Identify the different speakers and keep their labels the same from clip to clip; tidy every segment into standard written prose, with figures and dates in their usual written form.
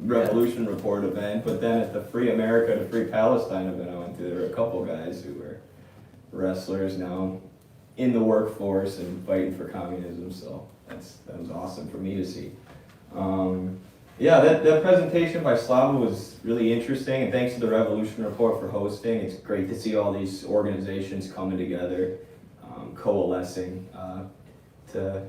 Speaker 1: Revolution Report event, but then at the Free America to Free Palestine event I went to, there were a couple guys who were wrestlers now in the workforce and fighting for communism, so that was awesome for me to see. Yeah, that presentation by Slava was really interesting, and thanks to the Revolution Report for hosting. It's great to see all these organizations coming together, coalescing to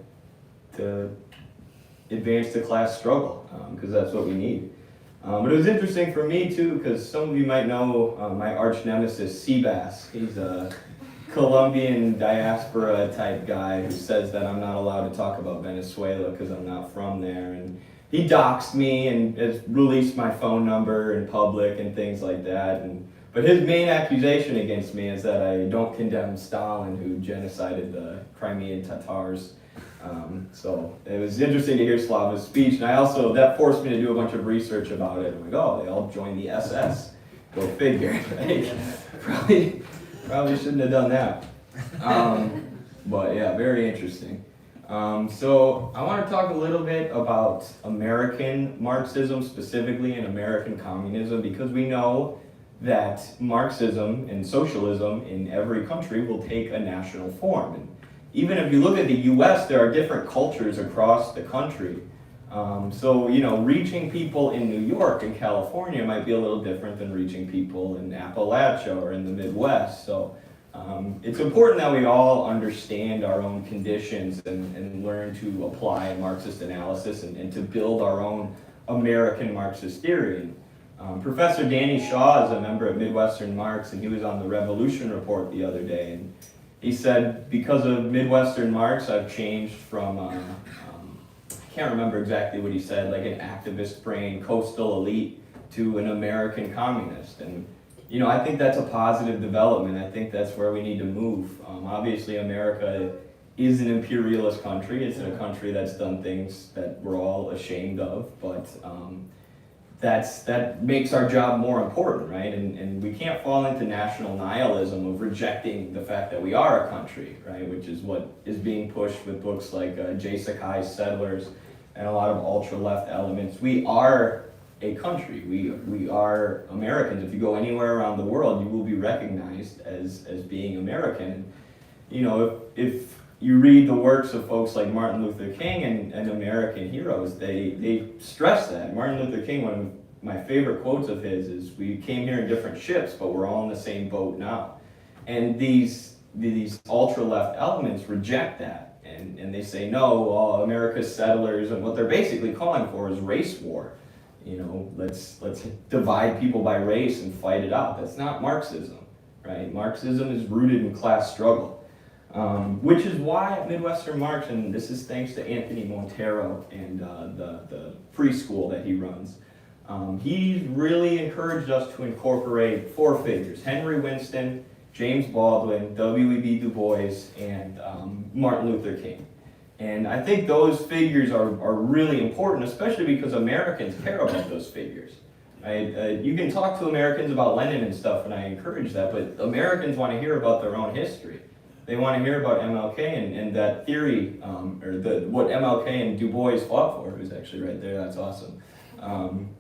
Speaker 1: advance the class struggle, because that's what we need. But it was interesting for me too, because some of you might know my arch nemesis, Seabass. He's a Colombian diaspora type guy who says that I'm not allowed to talk about Venezuela because I'm not from there. And he doxed me and has released my phone number in public and things like that. But his main accusation against me is that I don't condemn Stalin, who genocided the Crimean Tatars. So it was interesting to hear Slava's speech, and that forced me to do a bunch of research about it. I'm like, oh, they all joined the SS. Go figure, right? Probably shouldn't have done that. But yeah, very interesting. So I want to talk a little bit about American Marxism specifically and American communism, because we know that Marxism and socialism in every country will take a national form. And even if you look at the US, there are different cultures across the country. So, reaching people in New York and California might be a little different than reaching people in Appalachia or in the Midwest. So it's important that we all understand our own conditions and learn to apply Marxist analysis and to build our own American Marxist theory. Professor Danny Shaw is a member of Midwestern Marx, and he was on the Revolution Report the other day. And he said, because of Midwestern Marx, I've changed from, I can't remember exactly what he said, like an activist brain, coastal elite, to an American communist. And, I think that's a positive development. I think that's where we need to move. Obviously, America is an imperialist country. It's a country that's done things that we're all ashamed of, but that makes our job more important, right? And we can't fall into national nihilism of rejecting the fact that we are a country, right? Which is what is being pushed with books like Jay Sakai's Settlers and a lot of ultra-left elements. We are a country. We are Americans. If you go anywhere around the world, you will be recognized as being American. If you read the works of folks like Martin Luther King and American heroes, they stress that. Martin Luther King, one of my favorite quotes of his is, "We came here in different ships, but we're all in the same boat now." And these ultra-left elements reject that, and they say, no, America's settlers, and what they're basically calling for is race war. Let's divide people by race and fight it out. That's not Marxism, right? Marxism is rooted in class struggle. Which is why Midwestern Marx, and this is thanks to Anthony Montero and the preschool that he runs, he really encouraged us to incorporate four figures: Henry Winston, James Baldwin, W.E.B. Du Bois, and Martin Luther King. And I think those figures are really important, especially because Americans care about those figures. Right? You can talk to Americans about Lenin and stuff, and I encourage that, but Americans want to hear about their own history. They want to hear about MLK and that theory, what MLK and Du Bois fought for, who's actually right there, that's awesome.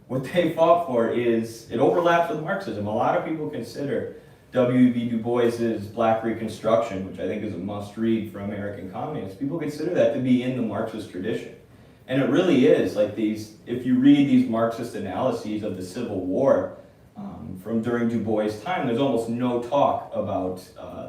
Speaker 1: What they fought for it overlaps with Marxism. A lot of people consider W.E.B. Du Bois's Black Reconstruction, which I think is a must-read for American communists. People consider that to be in the Marxist tradition. And it really is. If you read these Marxist analyses of the Civil War from during Du Bois' time, there's almost no talk about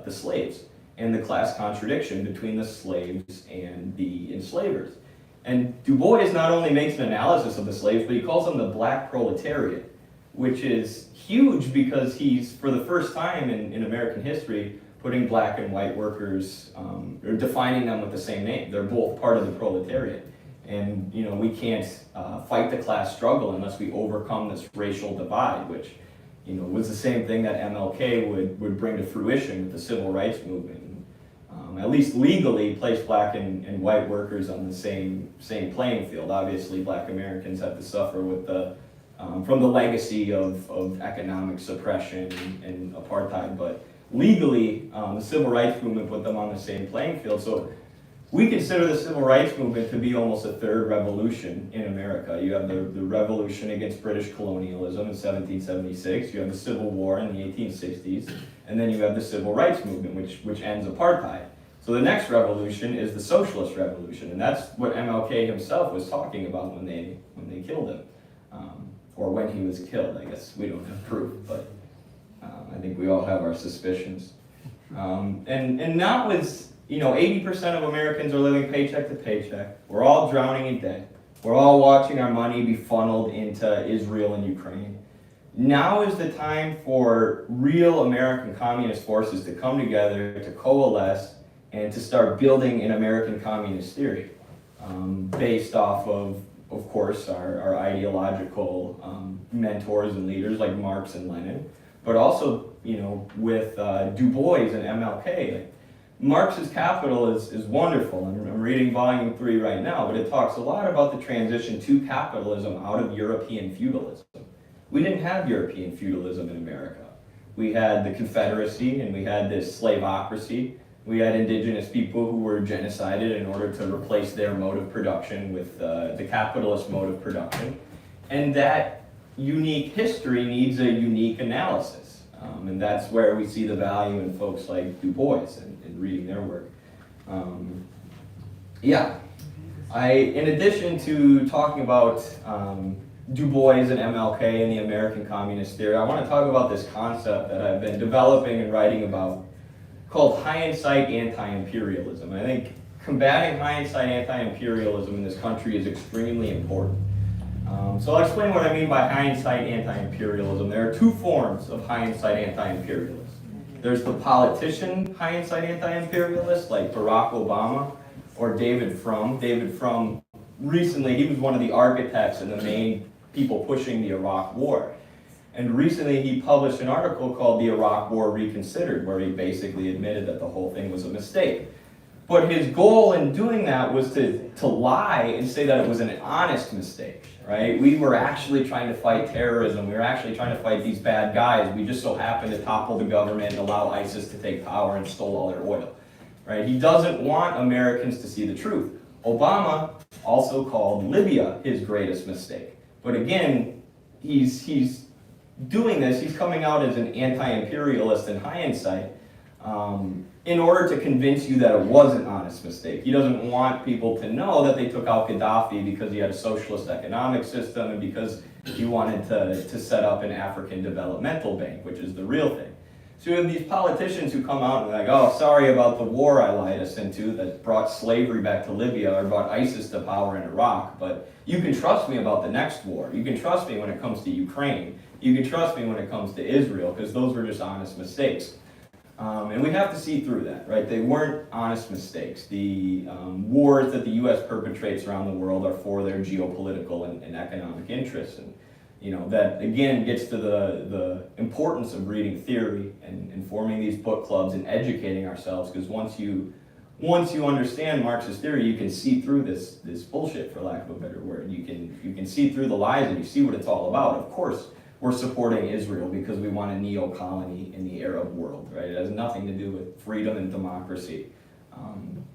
Speaker 1: the slaves and the class contradiction between the slaves and the enslavers. And Du Bois not only makes an analysis of the slaves, but he calls them the black proletariat, which is huge because he's, for the first time in American history, putting black and white workers, or defining them with the same name. They're both part of the proletariat. And we can't fight the class struggle unless we overcome this racial divide, which was the same thing that MLK would bring to fruition with the civil rights movement. At least legally, place black and white workers on the same playing field. Obviously, black Americans have to suffer with from the legacy of economic suppression and apartheid, but legally, the civil rights movement put them on the same playing field. So We consider the civil rights movement to be almost a third revolution in America. You have the revolution against British colonialism in 1776, you have the Civil War in the 1860s, and then you have the civil rights movement, which ends apartheid. So the next revolution is the socialist revolution, and that's what MLK himself was talking about when they killed him, or when he was killed. I guess we don't have proof, but I think we all have our suspicions. And now it's, 80% of Americans are living paycheck to paycheck. We're all drowning in debt. We're all watching our money be funneled into Israel and Ukraine. Now is the time for real American communist forces to come together, to coalesce, and to start building an American communist theory based off of course, our ideological mentors and leaders like Marx and Lenin, but also, with Du Bois and MLK. Marx's Capital is wonderful. I'm reading volume 3 right now, but it talks a lot about the transition to capitalism out of European feudalism. We didn't have European feudalism in America. We had the Confederacy, and we had this slaveocracy. We had indigenous people who were genocided in order to replace their mode of production with the capitalist mode of production. And that unique history needs a unique analysis. And that's where we see the value in folks like Du Bois and reading their work. In addition to talking about Du Bois and MLK and the American communist theory, I want to talk about this concept that I've been developing and writing about called hindsight anti-imperialism. I think combating hindsight anti-imperialism in this country is extremely important. So I'll explain what I mean by hindsight anti-imperialism. There are two forms of hindsight anti-imperialism. There's the politician hindsight anti-imperialist, like Barack Obama or David Frum. David Frum, recently, he was one of the architects and the main people pushing the Iraq War. And recently he published an article called The Iraq War Reconsidered, where he basically admitted that the whole thing was a mistake. But his goal in doing that was to lie and say that it was an honest mistake, right? We were actually trying to fight terrorism. We were actually trying to fight these bad guys. We just so happened to topple the government and allow ISIS to take power and stole all their oil, right? He doesn't want Americans to see the truth. Obama also called Libya his greatest mistake. But again, he's doing this, he's coming out as an anti-imperialist in hindsight, in order to convince you that it was an honest mistake. He doesn't want people to know that they took out Gaddafi because he had a socialist economic system and because he wanted to set up an African developmental bank, which is the real thing. So you have these politicians who come out and they're like, oh, sorry about the war I lied us into that brought slavery back to Libya or brought ISIS to power in Iraq, but you can trust me about the next war. You can trust me when it comes to Ukraine. You can trust me when it comes to Israel, because those were just honest mistakes. And we have to see through that, right? They weren't honest mistakes. The wars that the U.S. perpetrates around the world are for their geopolitical and economic interests. And that again gets to the importance of reading theory and forming these book clubs and educating ourselves, because once you understand Marxist theory, you can see through this bullshit, for lack of a better word. You can see through the lies and you see what it's all about. Of course, we're supporting Israel because we want a neo-colony in the Arab world, right? It has nothing to do with freedom and democracy.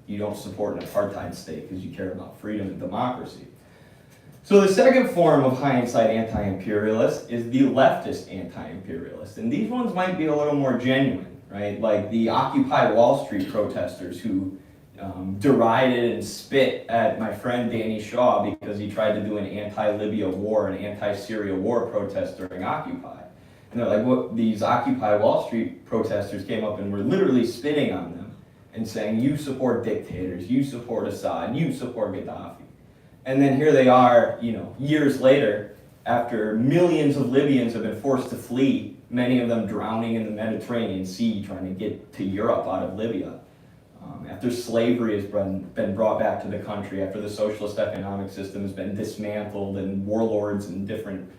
Speaker 1: You don't support an apartheid state because you care about freedom and democracy. So the second form of hindsight anti-imperialist is the leftist anti-imperialist. And these ones might be a little more genuine, right? Like the Occupy Wall Street protesters who derided and spit at my friend Danny Shaw because he tried to do an anti-Libya war, an anti-Syria war protest during Occupy. And they're like, what? These Occupy Wall Street protesters came up and were literally spitting on them and saying, you support dictators, you support Assad, you support Gaddafi. And then here they are, years later, after millions of Libyans have been forced to flee, many of them drowning in the Mediterranean Sea trying to get to Europe out of Libya. After slavery has been brought back to the country, after the socialist economic system has been dismantled and warlords and different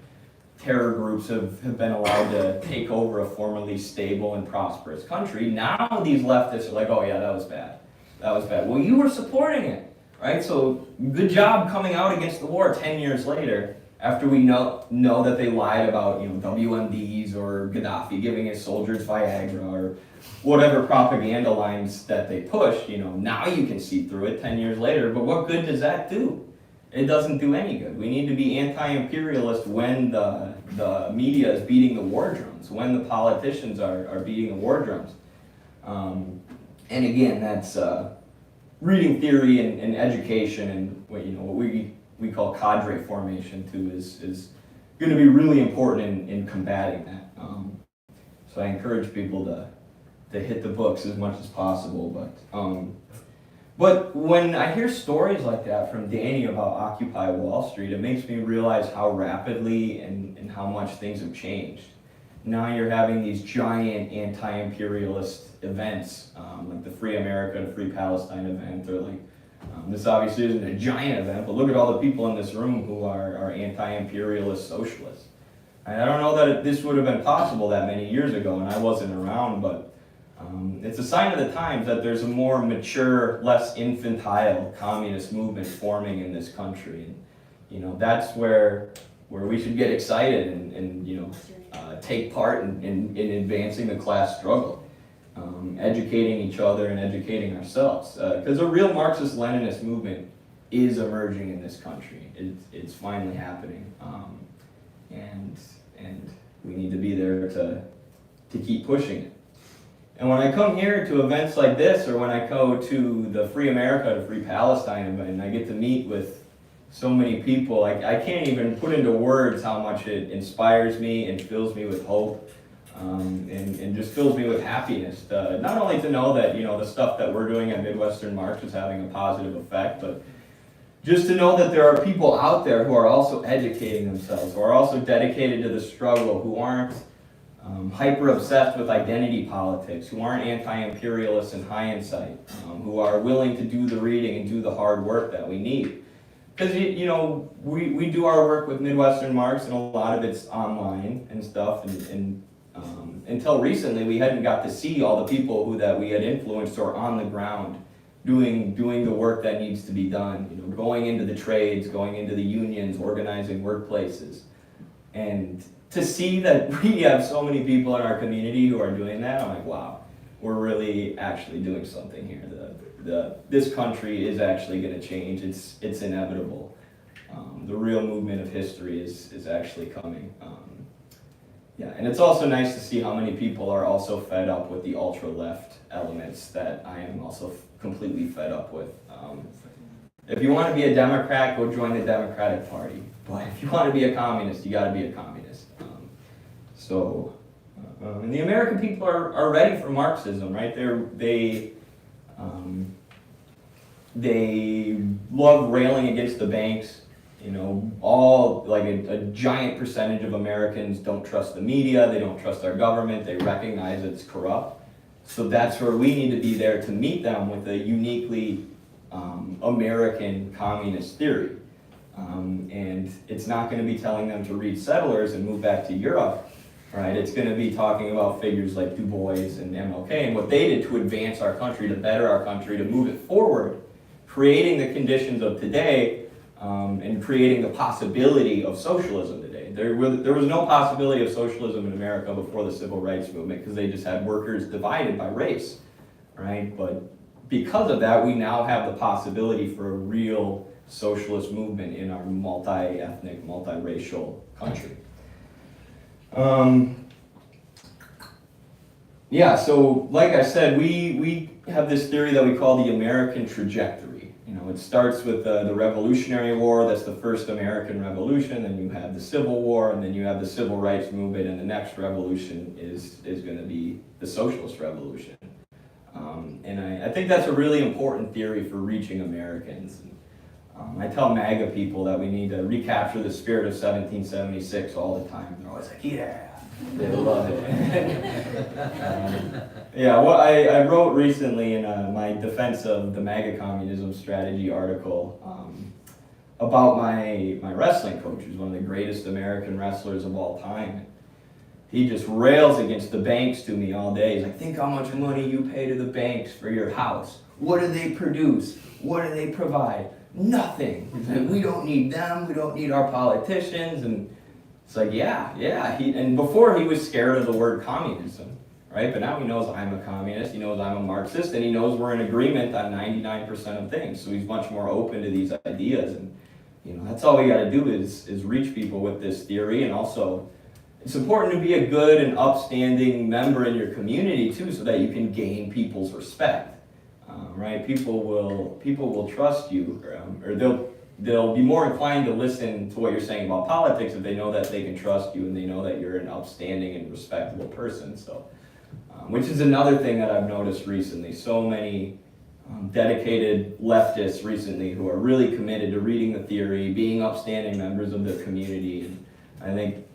Speaker 1: terror groups have been allowed to take over a formerly stable and prosperous country, now these leftists are like, oh yeah, that was bad. That was bad. Well, you were supporting it, right? So good job coming out against the war 10 years later after we know that they lied about, WMDs or Gaddafi giving his soldiers Viagra or whatever propaganda lines that they push, now you can see through it 10 years later, but what good does that do? It doesn't do any good. We need to be anti-imperialist when the media is beating the war drums, when the politicians are beating the war drums. And again, that's reading theory and education and what we call cadre formation too is going to be really important in combating that. So I encourage people to hit the books as much as possible. But when I hear stories like that from Danny about Occupy Wall Street, it makes me realize how rapidly and how much things have changed. Now you're having these giant anti-imperialist events, like the Free America and Free Palestine event, or this obviously isn't a giant event, but look at all the people in this room who are anti-imperialist socialists. And I don't know that this would have been possible that many years ago, and I wasn't around, but it's a sign of the times that there's a more mature, less infantile communist movement forming in this country. And that's where we should get excited and take part in advancing the class struggle. Educating each other and educating ourselves. Because a real Marxist-Leninist movement is emerging in this country. It's finally happening. And we need to be there to keep pushing it. And when I come here to events like this, or when I go to the Free America to Free Palestine event, and I get to meet with so many people, I can't even put into words how much it inspires me and fills me with hope. And just fills me with happiness. Not only to know that the stuff that we're doing at Midwestern Marx is having a positive effect, but just to know that there are people out there who are also educating themselves, who are also dedicated to the struggle, who aren't hyper obsessed with identity politics, who aren't anti-imperialists in hindsight, who are willing to do the reading and do the hard work that we need. Because we do our work with Midwestern Marx, and a lot of it's online and stuff, and until recently, we hadn't got to see all the people that we had influenced or on the ground doing the work that needs to be done. Going into the trades, going into the unions, organizing workplaces. And to see that we have so many people in our community who are doing that, I'm like, wow, we're really actually doing something here. This country is actually going to change. It's inevitable. The real movement of history is actually coming. Yeah, and it's also nice to see how many people are also fed up with the ultra-left elements that I am also completely fed up with. If you want to be a Democrat, go join the Democratic Party. But if you want to be a communist, you got to be a communist. And the American people are ready for Marxism, right? They love railing against the banks. A giant percentage of Americans don't trust the media, they don't trust our government, they recognize it's corrupt. So that's where we need to be there to meet them with a uniquely American communist theory. And it's not going to be telling them to read Settlers and move back to Europe, right? It's going to be talking about figures like Du Bois and MLK and what they did to advance our country, to better our country, to move it forward, creating the conditions of today. And creating the possibility of socialism today. There was no possibility of socialism in America before the Civil Rights Movement because they just had workers divided by race, right? But because of that, we now have the possibility for a real socialist movement in our multi-ethnic, multiracial country. So like I said, we have this theory that we call the American trajectory. It starts with the Revolutionary War, that's the first American Revolution, then you have the Civil War, and then you have the Civil Rights Movement, and the next revolution is going to be the Socialist Revolution. And I think that's a really important theory for reaching Americans. I tell MAGA people that we need to recapture the spirit of 1776 all the time. They're always like, yeah. They love it. I wrote recently in my defense of the MAGA communism strategy article about my wrestling coach, who's one of the greatest American wrestlers of all time. He just rails against the banks to me all day. He's like, think how much money you pay to the banks for your house. What do they produce? What do they provide? nothing. He's like, we don't need them, we don't need our politicians, and it's like, yeah. And before he was scared of the word communism, right? But now he knows I'm a communist, he knows I'm a Marxist, and he knows we're in agreement on 99% of things. So he's much more open to these ideas, and that's all we got to do is reach people with this theory. And also, it's important to be a good and upstanding member in your community too, so that you can gain people's respect. Right? People will trust you, or they'll be more inclined to listen to what you're saying about politics if they know that they can trust you and they know that you're an upstanding and respectable person. So, which is another thing that I've noticed recently. So many dedicated leftists recently who are really committed to reading the theory, being upstanding members of their community, and I think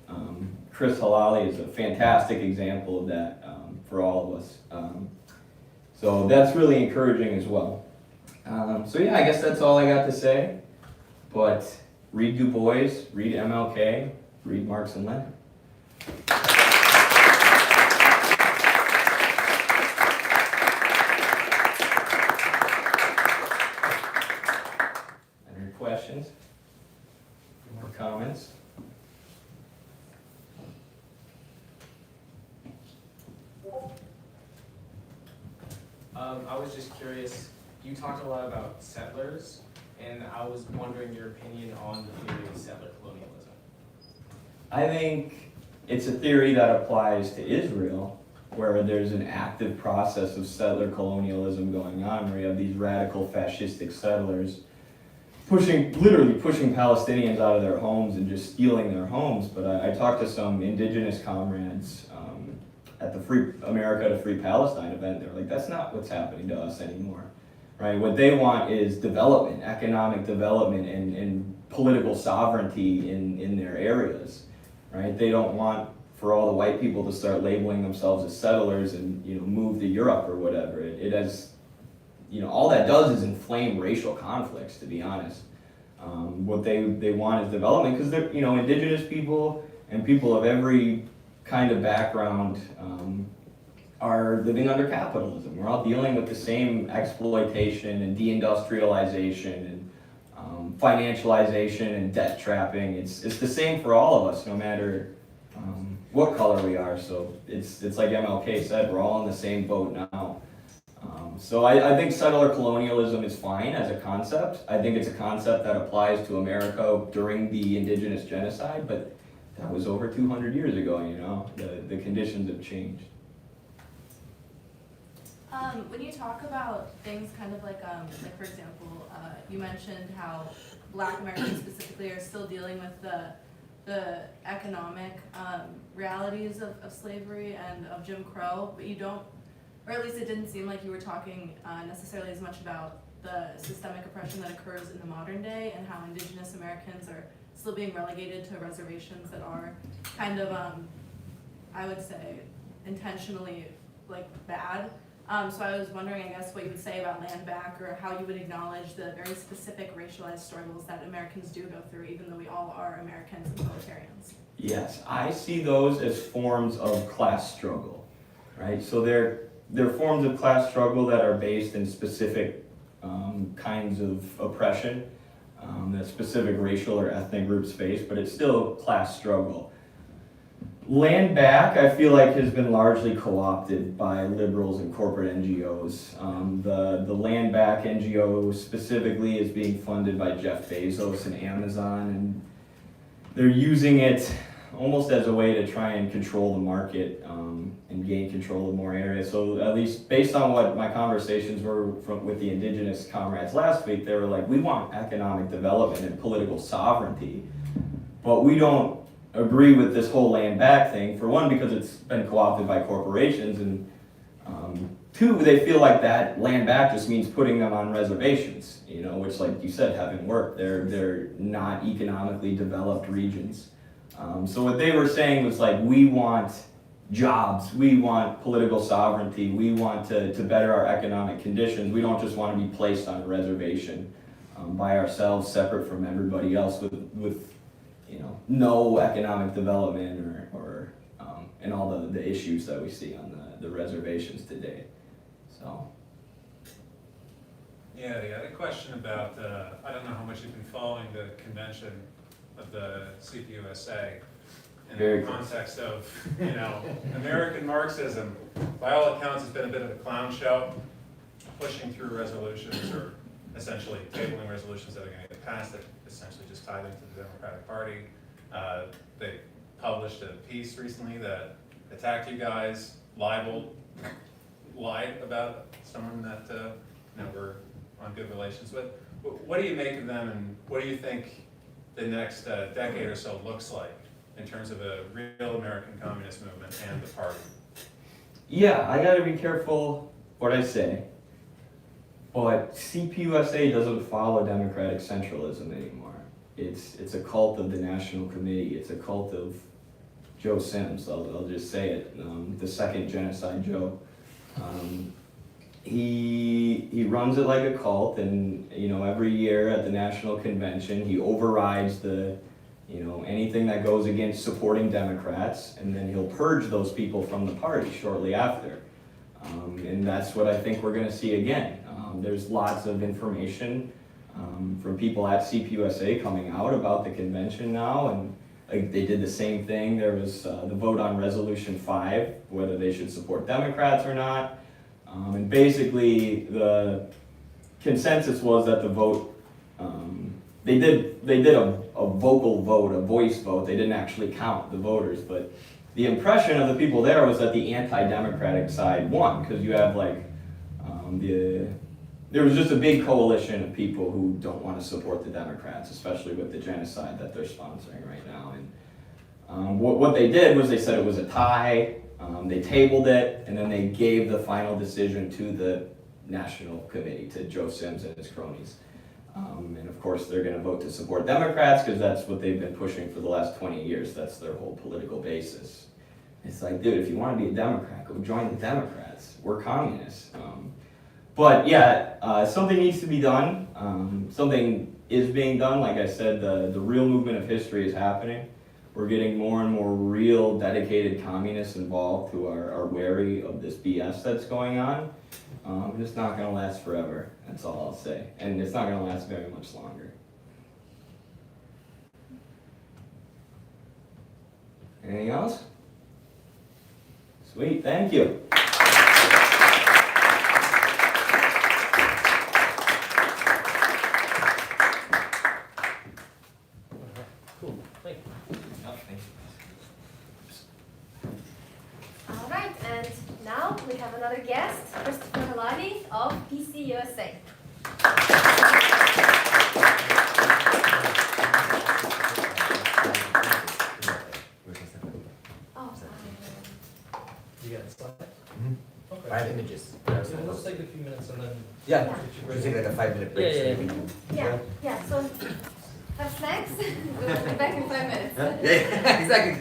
Speaker 1: Chris Halali is a fantastic example of that for all of us. So that's really encouraging as well. So yeah, I guess that's all I got to say. But read Du Bois, read MLK, read Marx and Lenin. Any questions? More comments?
Speaker 2: I was just curious, you talked a lot about settlers, and I was wondering your opinion on the theory of settler colonialism.
Speaker 1: I think it's a theory that applies to Israel, where there's an active process of settler colonialism going on, where you have these radical fascistic settlers literally pushing Palestinians out of their homes and just stealing their homes. But I talked to some indigenous comrades at the Free America to Free Palestine event. They're like, that's not what's happening to us anymore, right? What they want is development, economic development, and political sovereignty in their areas, right? They don't want for all the white people to start labeling themselves as settlers and move to Europe or whatever. It has, all that does is inflame racial conflicts, to be honest. What they want is development, because they're indigenous people and people of every kind of background are living under capitalism. We're all dealing with the same exploitation and deindustrialization and financialization and debt trapping. It's the same for all of us, no matter what color we are. So it's like MLK said, we're all in the same boat now. So I think settler colonialism is fine as a concept. I think it's a concept that applies to America during the indigenous genocide, but that was over 200 years ago, the conditions have changed.
Speaker 3: When you talk about things kind of like for example, you mentioned how Black Americans specifically are still dealing with the economic realities of slavery and of Jim Crow, but you don't, or at least it didn't seem like you were talking necessarily as much about the systemic oppression that occurs in the modern day and how indigenous Americans are still being relegated to reservations that are kind of, I would say, intentionally bad. So I was wondering, I guess, what you would say about land back, or how you would acknowledge the very specific racialized struggles that Americans do go through, even though we all are Americans and proletarians.
Speaker 1: Yes, I see those as forms of class struggle, right? So they're forms of class struggle that are based in specific kinds of oppression that specific racial or ethnic groups face, but it's still class struggle. Land back, I feel like, has been largely co-opted by liberals and corporate NGOs. The land back NGO specifically is being funded by Jeff Bezos and Amazon, and they're using it almost as a way to try and control the market and gain control of more areas. So at least based on what my conversations were with the indigenous comrades last week, they were like, we want economic development and political sovereignty, but we don't agree with this whole land back thing. For one, because it's been co-opted by corporations, and two, they feel like that land back just means putting them on reservations, which, like you said, haven't worked. They're not economically developed regions. So what they were saying was like, we want jobs, we want political sovereignty, we want to better our economic conditions. We don't just want to be placed on a reservation by ourselves, separate from everybody else, with no economic development or and all the issues that we see on the reservations today. So
Speaker 4: Yeah, I had a question about, I don't know how much you've been following the convention of the CPUSA in
Speaker 1: Very
Speaker 4: the
Speaker 1: good.
Speaker 4: context of, American Marxism. By all accounts, it's been a bit of a clown show, pushing through resolutions or essentially tabling resolutions that are going to get passed that essentially just tie them to the Democratic Party. They published a piece recently that attacked you guys, lied about someone that we're on good relations with. What do you make of them, and what do you think the next decade or so looks like in terms of a real American communist movement and the party?
Speaker 1: Yeah, I gotta be careful what I say, but CPUSA doesn't follow democratic centralism anymore. It's a cult of the National Committee. It's a cult of Joe Sims. I'll just say it. The second genocide Joe. He runs it like a cult, and every year at the national convention he overrides the anything that goes against supporting Democrats, and then he'll purge those people from the party shortly after. And that's what I think we're going to see again. There's lots of information from people at CPUSA coming out about the convention now, and they did the same thing. There was the vote on Resolution 5, whether they should support Democrats or not. And basically, the consensus was that the vote, they did a vocal vote, a voice vote. They didn't actually count the voters, but the impression of the people there was that the anti-democratic side won, because you have there was just a big coalition of people who don't want to support the Democrats, especially with the genocide that they're sponsoring right now. And what they did was they said it was a tie. They tabled it, and then they gave the final decision to the National Committee, to Joe Sims and his cronies. And of course, they're going to vote to support Democrats because that's what they've been pushing for the last 20 years. That's their whole political basis. It's like, dude, if you want to be a Democrat, go join the Democrats. We're communists. But yeah, something needs to be done. Something is being done. Like I said, the real movement of history is happening. We're getting more and more real, dedicated communists involved who are wary of this BS that's going on. It's not going to last forever. That's all I'll say. And it's not going to last very much longer. Anything else? Sweet, thank you.
Speaker 2: Cool, thank you.
Speaker 5: All right, and now we have another guest, Christopher Halali of PC USA. Oh,
Speaker 2: You got a slide? Okay.
Speaker 6: 5 images.
Speaker 2: Let's take a few minutes and then.
Speaker 6: Yeah,
Speaker 2: Yeah.
Speaker 6: we'll take like a 5-minute break.
Speaker 2: Yeah, yeah,
Speaker 6: so we can-
Speaker 5: yeah, so have snacks. We'll be back in 5 minutes.
Speaker 6: Yeah, exactly.